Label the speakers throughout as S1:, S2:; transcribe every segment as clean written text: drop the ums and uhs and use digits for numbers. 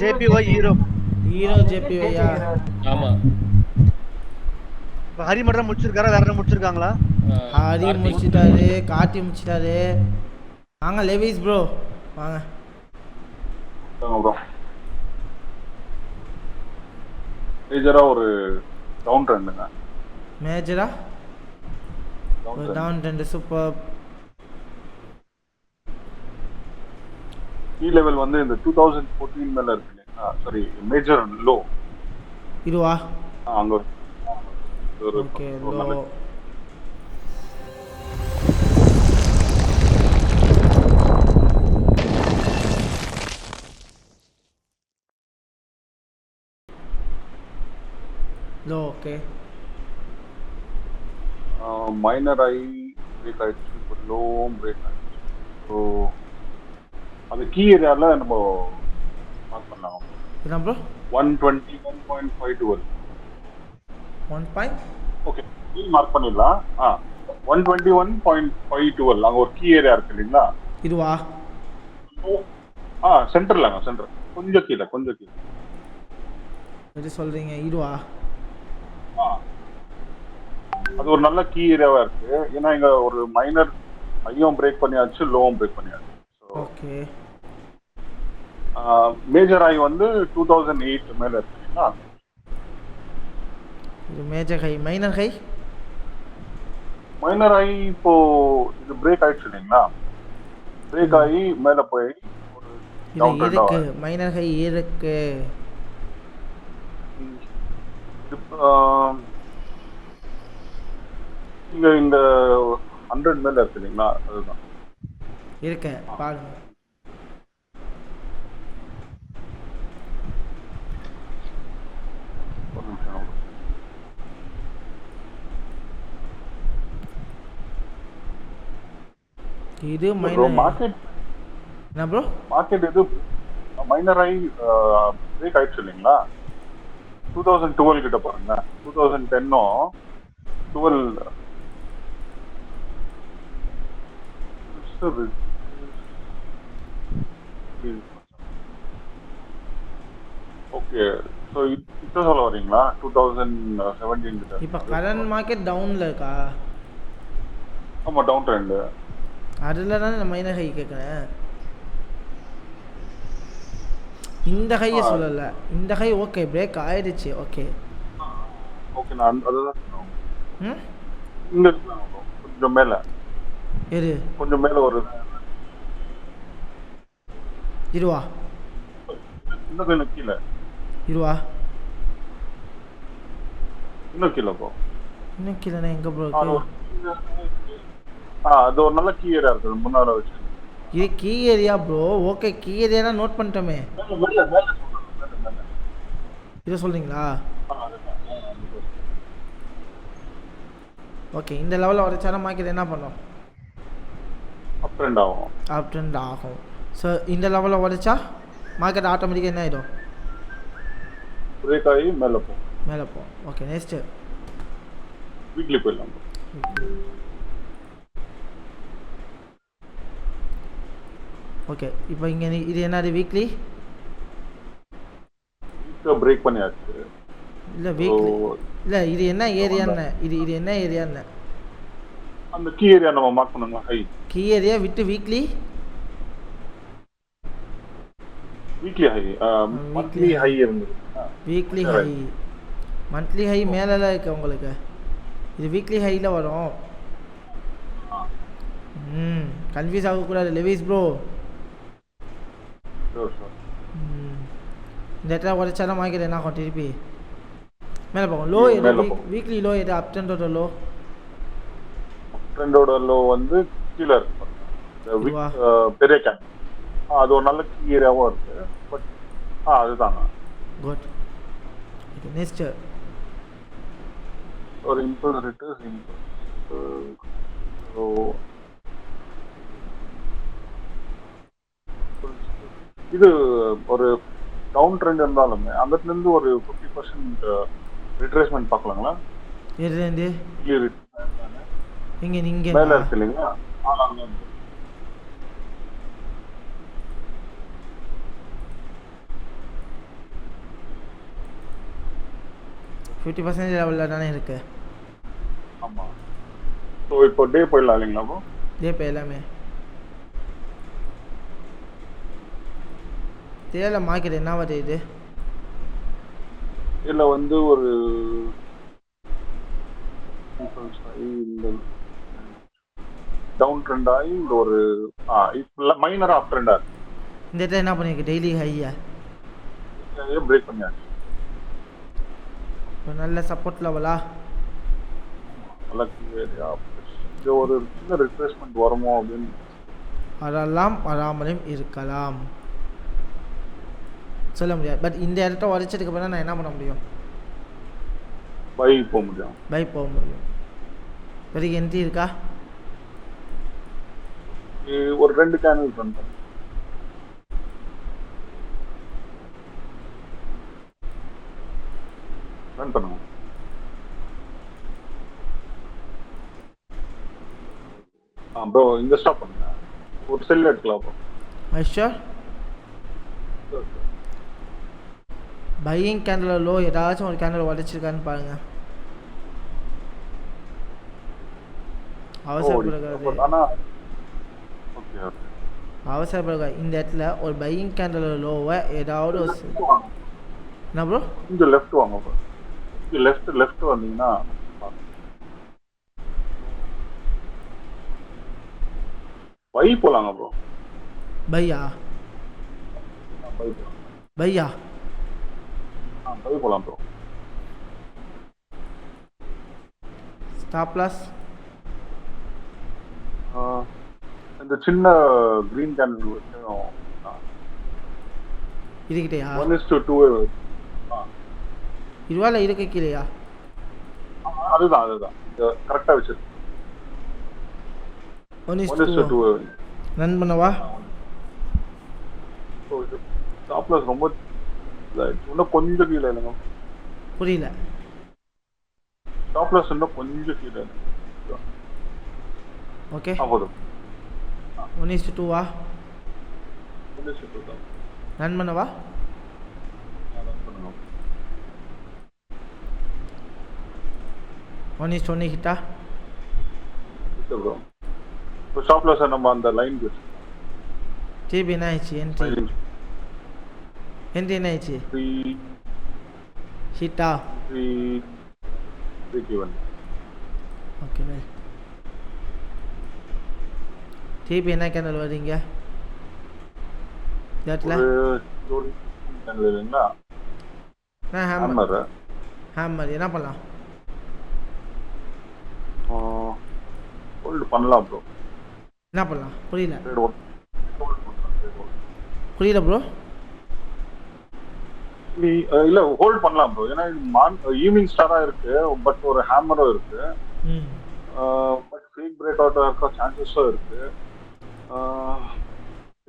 S1: JPY hero.
S2: Hero ஜேபிஒய்யா?
S3: ஆமா.
S1: இப்போ ஹரி மட்டும் தான் முடிச்சிருக்காரா, வேற என்ன முடிச்சிருக்காங்களா?
S2: ஹரி முடிச்சிட்டாரு, கார்த்தி முடிச்சிட்டாரு. வாங்க லெவிஸ் ப்ரோ வாங்க.
S4: ப்ரோ மேஜரா ஒரு டவுன் ட்ரெண்டுங்க.
S2: மேஜரா ஒரு down trend. Super.
S4: Key level வந்து இந்த 2014 மேல இருக்கு இல்லையா? சாரி, மேஜர் லோ
S2: இதுவா?
S4: அங்க ஒரு
S2: okay low. Low okay.
S4: Minor high break ஆயிடுச்சு, இப்போ லோவும் பிரேக் ஆயிடுச்சு. ஸோ அது கீ ஏரியால நம்ம மார்க் பண்ணலாம்.
S2: என்ன ப்ரோ?
S4: 121.512.
S2: 1.
S4: ஓகே, கீ மார்க் பண்ணிடலாம். 121.512 அங்க ஒரு கீ ஏரியா இருக்கு இல்லைங்களா?
S2: இதுவா?
S4: சென்டர்லாங்க, சென்டர் கொஞ்சம் கீழே
S2: எது சொல்றீங்க? இதுவா?
S4: அது ஒரு நல்ல கீ ஏரியாவா இருக்கு. ஏன்னா இங்க ஒரு மைனர் ஐயும் பிரேக் பண்ணியாச்சு, லோவும் பிரேக் பண்ணியாச்சு.
S2: ஓகே.
S4: மேஜர் ஐ வந்து 2008 மேல இருக்குங்களா?
S2: இது major high. Minor high?
S4: Minor high இப்போ இது பிரேக் ஆயிடுச்சு இல்லைங்களா? பிரேக் ஆகி மேல போய் ஒரு
S2: இது இருக்கு. மைனர் ஹை இருக்கு.
S4: இங்க இந்த 100 மேல இருக்கு இல்லைங்களா? அதுதான்
S2: இருக்கு, பாருங்க.
S4: ஒரு நிமிஷம்.
S2: இது மைனர்
S4: மார்க்கெட்.
S2: என்ன ப்ரோ?
S4: மார்க்கெட் இது மைனர் ஐ பிரேக் ஆயிடுச்சு இல்லைங்களா? 2012 கிட்ட பாருங்க. 2010 12 ஓகே. ஸோ இப்போ சொல்ல வரீங்களா 2017 கிட்ட?
S2: இப்போ கரண்ட் மார்க்கெட் டவுன்ல இருக்கா?
S4: ஆமா, டவுன் ட்ரெண்ட்.
S2: அதில் தானே நான் மைனர் ஹை கேட்குறேன். இந்த ஹையை சொல்லலை. இந்த ஹை ஓகே பிரேக் ஆயிடுச்சு. ஓகே
S4: ஓகே, நான் அதுதான் சொன்னேன். இங்க கொஞ்சம் மேல,
S2: எது
S4: கொஞ்சம் மேல ஒரு
S2: இருவா?
S4: இன்னும் கொஞ்சம் கீழே.
S2: இருவா?
S4: இன்னும் கீழே போ.
S2: இன்னும் கீழே எங்கே ப்ரோ இருக்கு?
S4: அது ஒரு நல்ல கீ ஏரியா இருக்குது முன்னாடி வச்சு.
S2: இது key area bro. Okay, key ஏரியானா நோட் பண்ணிட்டோமே. இதை சொல்றீங்களா? ஓகே, இந்த லெவலில் உடைச்சாலும் மார்க்கெட் என்ன பண்ணும்?
S4: அப் ட்ரெண்ட் ஆகும்.
S2: அப் ட்ரெண்ட் ஆகும். ஸோ இந்த லெவலில் உடைச்சா மார்க்கெட் ஆட்டோமேட்டிக்காக என்ன ஆகிடும்?
S4: பிரேக் ஆகி மேலே போகும்.
S2: மேலே போகும். ஓகே, நெக்ஸ்ட்டு
S4: வீக்லி போயிடலாம்.
S2: ஓகே, இப்போ இங்கே இது என்னது? வீக்லி
S4: பிரேக் பண்ணியாச்சு.
S2: இல்லை வீக்லி இல்லை, இது என்ன ஏரியான்னு? இது என்ன ஏரியான்னு?
S4: அந்த கீ ஏரியா நம்ம மார்க் பண்ணுங்க. ஹை
S2: கீ ஏரியா விட்டு வீக்லி
S4: ஹை மந்த்லி ஹை இருந்தது.
S2: வீக்லி ஹை மந்த்லி ஹை மேலெல்லாம் இருக்கு உங்களுக்கு. இது வீக்லி ஹையில் வரும். கன்ஃபியூஸ் ஆகக்கூடாது லெவிஸ் ப்ரோ. இந்த இடத்துல உடைச்சாலும் மார்க்கெட் என்ன ஆகும்? திருப்பி மேலே போகும். லோ எது? வீக்லி லோ எது? அப் ட்ரெண்டோட லோ?
S4: ட்ரெண்டோட லோ வந்து கீழே இருக்கு. பெரிய கேன் அது ஒரு நல்ல கீ ஏரியாவும் இருக்கு. பட் அதுதாங்க.
S2: குட். ஓகே, நெக்ஸ்ட்
S4: ஒரு இம்பல்ஸ் ரிட்டர்ஸ் இது ஒரு டவுன் ட்ரெண்ட் இருந்தாலுமே அங்கத்துல இருந்து ஒரு 50% ரிட்ரேஸ்மெண்ட் பார்க்கலாங்களா?
S2: எதுலேருந்து? இங்கே நீங்கள்
S4: மேலே இருக்கு இல்லைங்களா?
S2: 50% லெவலில் தானே இருக்கு.
S4: ஆமாம். ஸோ இப்போ டே போயிடலாம் இல்லைங்களா ப்ரோ?
S2: டே இப்போ எல்லாமே தேயிலை மார்க்கெட் என்ன வருது?
S4: இதில் வந்து ஒரு டவுன் ட்ரெண்ட் ஆகி இந்த ஒரு மைனர் அப் ட்ரெண்ட் ஆகுது.
S2: இந்த இடத்துல என்ன பண்ணியிருக்கு? டெய்லி ஹையா
S4: பிரேக் பண்ணியாச்சு.
S2: இப்போ நல்ல சப்போர்ட் லெவலா?
S4: நல்லா ஏரியா இது ஒரு சின்ன ரிப்ளேஸ்மெண்ட் வருமோ அப்படின்னு.
S2: வரலாம், வராமலும் இருக்கலாம், சொல்ல முடியாது. பட் இந்த இடத்த உடைச்சதுக்கு அப்புறம் நான் என்ன பண்ண முடியும்?
S4: பை போக முடியும்.
S2: பை போக முடியும். பெரிய என்ட்ரி இருக்கா?
S4: ஒரு 2 கேண்டில் ரன் பண்ணுங்க. ரன் பண்ணுங்க. ப்ரோ இங்க ஸ்டாப் பண்ணுங்க. ஒரு செல் எடுக்கலாம் bro.
S2: Aisha buying candle low ஏதாச்சும் ஒரு கேண்டில் உடைச்சிருக்கான்னு பாருங்க. அவசரப்படுங்க. இந்த இடத்துல ஒரு பையிங் கேண்டில் லோவை ஏதாவது ஒரு என்ன ப்ரோ?
S4: இங்க லெஃப்ட் வாங்க ப்ரோ. இங்க லெஃப்ட் வந்தீங்கன்னா பை போலாங்க ப்ரோ.
S2: பையா பையா
S4: பை போலாம் ப்ரோ.
S2: ஸ்டாப் லாஸ்
S4: இந்த சின்ன கிரீன் கேண்டில்
S2: இதுக்கிட்டயா?
S4: 1:2
S2: இதுவால இருக்க கீழேயா?
S4: அதுதான் கரெக்டா வச்சிருக்கு. 1:2
S2: ரன் பண்ணவா?
S4: ஸ்டாப் லாஸ் ரொம்ப இன்னும் கொஞ்சம் கீழே இல்லைங்க.
S2: புரியல.
S4: ஸ்டாப் லாஸ் இன்னும் கொஞ்சம் கீழே.
S2: ஓகே
S4: போதும்.
S2: 1:2வா?
S4: 1:2 தான்.
S2: ரன் பண்ணவா?
S4: ரன் பண்ணுங்க.
S2: 1:1 ஹிட்டா?
S4: ப்ரோ இப்போ ஸ்டாப் லாஸ் நம்ம அந்த லைன்
S2: டிபி என்ன ஆயிடுச்சு? என்ட்ரி என்ன ஆயிடுச்சு? ஹிட்டா? Okay well. டிபி என்ன கேண்டல் வருதுங்க? ஹேமர் என்ன பண்ணலாம்?
S4: ஹோல்ட் பண்ணலாம் ப்ரோ.
S2: என்ன பண்ணலாம்? புரியல புரியல ப்ரோ.
S4: இல்ல ஹோல்ட் பண்ணலாம் ப்ரோ. ஏன்னா ஈவினிங் ஸ்டாரா இருக்கு. பட் ஒரு ஹேமரும் இருக்கு. பட் ஃபேக் பிரேக் அவுட் இருக்க சான்சஸும் இருக்கு.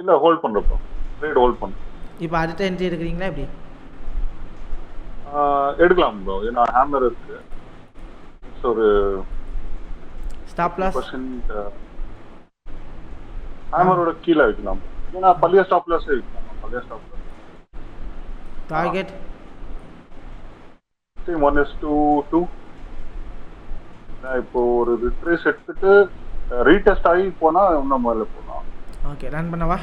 S4: இல்ல ஹோல்ட் பண்றோம் ப்ரோ. ட்ரேட் ஹோல்ட் பண்றோம்.
S2: இப்போ அடுத்த என்ட்ரி எடுக்கிறீங்களா எப்படி?
S4: எடுக்கலாம் ப்ரோ. ஏன்னா ஹேமர் இருக்கு. ஒரு
S2: ஸ்டாப் லாஸ்
S4: ஹேமரோட கீழே வைக்கலாம். ஏன்னா பழைய ஸ்டாப் லாஸ் வைக்கலாம். பழைய ஸ்டாப் லாஸ்
S2: டார்கெட்
S4: 1:2. இப்போ ஒரு ரிட்ரேஸ் எடுத்துட்டு ரீடெஸ்ட் ஆகி போனா இன்னும் முதல்ல போகலாம்.
S2: ஓகே ரன் பண்ணவா?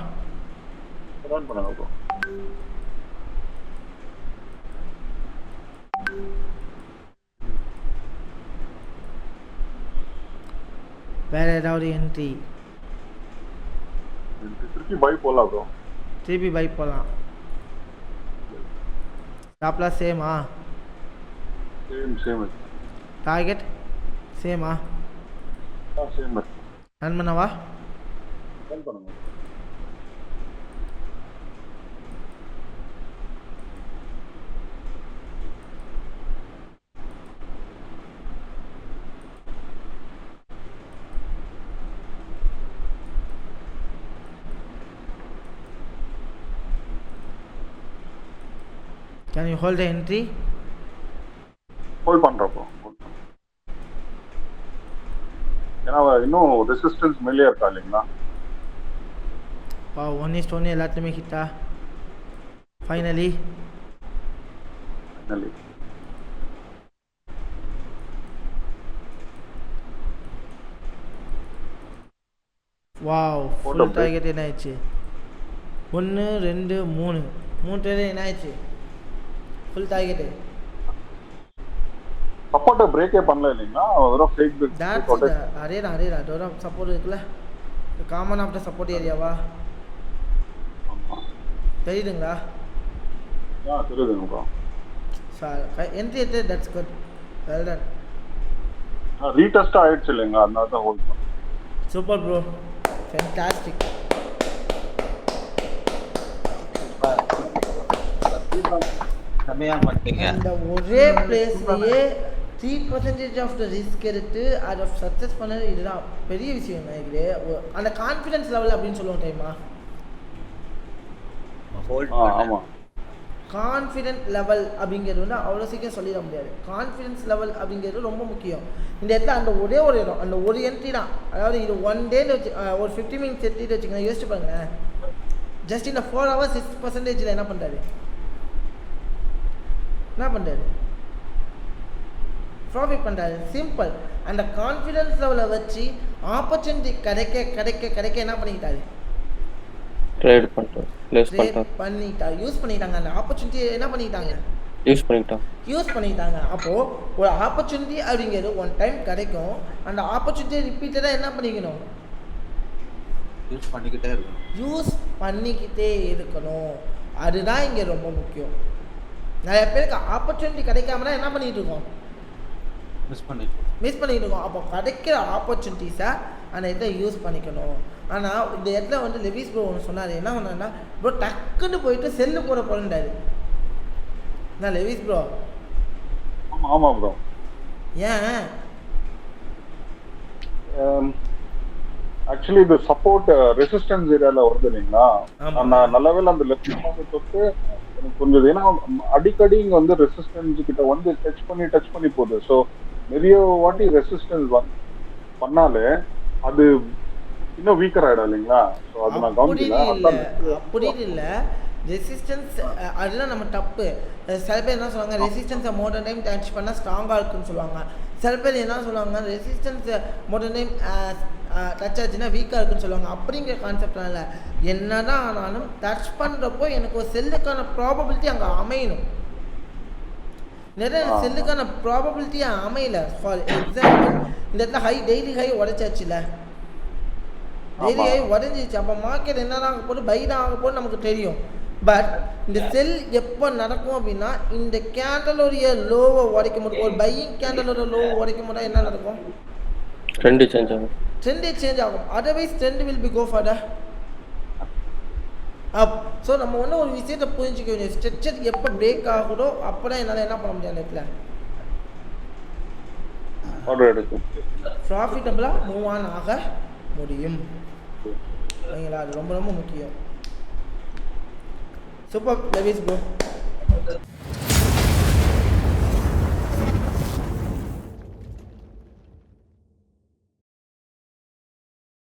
S4: ரன் பண்ணுங்க ப்ரோ.
S2: வேற ஏதாவது என்ட்ரி?
S4: திருப்பி பை போகலாம் ப்ரோ.
S2: திருப்பி பை போகலாம். ஸ்டாப் லாஸ் சேமா?
S4: சேம்.
S2: டார்கெட் சேமா?
S4: சேம்.
S2: ரன் பண்ணவா?
S4: ரன் பண்ணுங்க.
S2: Can you hold the entry?
S4: Hold பண்றப்போ ஏன்னா இன்னும் ரெசிஸ்டன்ஸ் மேலே இருக்கா இல்லைங்களா?
S2: 1:1 எல்லாத்துலேயுமே ஹிட்டா? ஃபைனலி வாவ்
S4: போட்ட
S2: ஃபுல்
S4: break.
S2: டார்கெட் என்ன ஆயிடுச்சு 1 2 3 ட்ரேட் என்ன ஆயிடுச்சு ஃபுல் டார்கெட்
S4: சப்போர்ட்டை பிரேக்கே பண்ணல இல்லைங்களா வெறும் ஃபேக் பிரேக்
S2: டாட்ஸ் அரேடா அதோட சப்போர்ட் இருக்குல்ல காமன் ஆஃப் த சப்போர்ட் ஏரியாவா தெரியுதுங்களா
S4: தெரியுதுங்க ப்ரோ
S2: என்ட்ரி எட்டு that's good well done
S4: retest ஆயிடுச்சு இல்லைங்க அதனால தான் ஹோல்ட் பண்ணேன்
S2: சூப்பர் ப்ரோ ஃபேன்டாஸ்டிக்
S3: செமையா மாட்டீங்க
S2: அந்த ஒரே பிளேஸ்லயே 3% ஆஃப் த ரிஸ்க் எடுத்து அதை சக்ஸஸ் பண்ணது இதுதான் பெரிய விஷயம் இது அந்த கான்ஃபிடன்ஸ் லெவல் அப்படின்னு சொல்லுவோம் டைமா
S3: ஹோல்ட்
S4: ஆமா
S2: கான்ஃபிடென்ட் லெவல் அப்படிங்கிறது வந்து அவ்வளோ சீக்கிரம் சொல்லிட முடியாது கான்ஃபிடன்ஸ் லெவல் அப்படிங்கிறது ரொம்ப முக்கியம் இந்த இடத்துல அந்த ஒரே ஒரு இடம் அந்த ஒரு என்ட்ரி தான் அதாவது இது 1 டேன்னு வச்சு ஒரு 50 மினிட்ஸ் என்ட்ரிட்டு வச்சுக்கோங்க யோசிச்சு பாருங்களேன் ஜஸ்ட் இந்த 4 ஹவர்ஸ் 6%ல் என்ன பண்ணுறாரு ப்ராஃபிட் பண்ணுறாரு சிம்பிள் அந்த கான்ஃபிடன்ஸ் லெவலை வச்சு ஆப்பர்ச்சுனிட்டி கிடைக்க என்ன பண்ணிக்கிட்டாரு
S5: ட்ரேட் பண்ணிட்டோம் ப்ளேஸ்
S2: பண்ணிட்டாங்க யூஸ் பண்ணிட்டாங்க அந்த ஆப்பர்ச்சுனிட்டி என்ன பண்ணிட்டாங்க யூஸ் பண்ணிட்டாங்க அப்போது ஒரு ஆப்பர்ச்சுனிட்டி அப்படிங்கிறது 1 டைம் கிடைக்கும் அந்த ஆப்பர்ச்சுனிட்டியை ரிப்பீட்டடாக என்ன பண்ணிக்கணும்
S3: யூஸ் பண்ணிக்கிட்டே இருக்கணும்
S2: அதுதான் இங்கே ரொம்ப முக்கியம் நிறைய பேருக்கு ஆப்பர்ச்சுனிட்டி கிடைக்காம என்ன பண்ணிகிட்டு இருக்கோம் மிஸ் பண்ணிட்டு இருக்கோம் அப்போ கிடைக்கிற ஆப்பர்ச்சுனிட்டிஸை அந்த இதை யூஸ் பண்ணிக்கணும் ஆனால் இந்த இடத்துல வந்து லெவிஸ் ப்ரோ ஒன்று சொன்னார் என்ன சொன்னார்னா ப்ரோ டக்குன்னு போயிட்டு செல்லு போட போகிறாரு நான் லெவிஸ் ப்ரோ
S4: ஆமாம் ப்ரோ
S2: ஏன்
S4: ஆக்சுவலி இது சப்போர்ட் ரெசிஸ்டன்ஸ் ஏரியாவில் வருது இல்லைங்களா நான் நல்லாவே அந்த லெஃப்ட் மார்க்கெட் தொட்டு எனக்கு புரிஞ்சது ஏன்னா அடிக்கடி இங்கே வந்து ரெசிஸ்டன்ஸ் கிட்ட வந்து டச் பண்ணி போகுது ஸோ நிறைய வாட்டி ரெசிஸ்டன்ஸ் பண்ணாலே அது இன்னும் வீக்கர் ஆகிடும் இல்லைங்களா ஸோ அது நான் கவனிக்கல
S2: அப்படின்னு இல்லை ரெசிஸ்டன்ஸ் அதெல்லாம் நம்ம தப்பு சில பேர் என்ன சொல்லுவாங்க ரெசிஸ்டன்ஸை மோட்டர் டைம் டச் பண்ணால் ஸ்ட்ராங்காக இருக்குன்னு சொல்லுவாங்க சில பேர் என்ன சொல்லுவாங்க ரெசிஸ்டன்ஸை மோட்டர் டைம் டச் ஆச்சுன்னா வீக்காக இருக்குன்னு சொல்லுவாங்க அப்படிங்கிற கான்செப்ட்லாம் இல்லை என்ன தான் ஆனாலும் டச் பண்ணுறப்போ எனக்கு ஒரு செல்லுக்கான ப்ராபபிலிட்டி அங்கே அமையணும் நிறைய செல்லுக்கான ப்ராபபிலிட்டியாக அமையல ஃபார் எக்ஸாம்பிள் இந்த இடத்துல டெய்லி ஹை உடைச்சாச்சுல டெய்லி ஹை உடஞ்சிச்சு அப்போ மார்க்கெட் என்னதான் ஆக போது பை தான் ஆக போது நமக்கு தெரியும் பட் இந்த செல் எப்போ நடக்கும் அப்படின்னா இந்த கேண்டலோடைய லோவை உடைக்கும் போது ஒரு பையிங் கேண்டலோட லோவை உடைக்கும் போது என்ன நடக்கும் ட்ரெண்ட் சேஞ்ச் ஆகும் otherwise trend will be go for the up so நம்ம ஒன்று ஒரு விஷயத்தை புரிஞ்சுக்க வேண்டிய ஸ்ட்ரக்சர் எப்போ பிரேக் ஆகுதோ அப்போ தான் என்னால் என்ன பண்ண முடியாது இடத்துல ப்ராஃபிட்டபிளாக மூவ் ஆன் ஆக முடியும் சரிங்களா அது ரொம்ப ரொம்ப முக்கியம் சூப்பர் லெவிஸ் ப்ரோ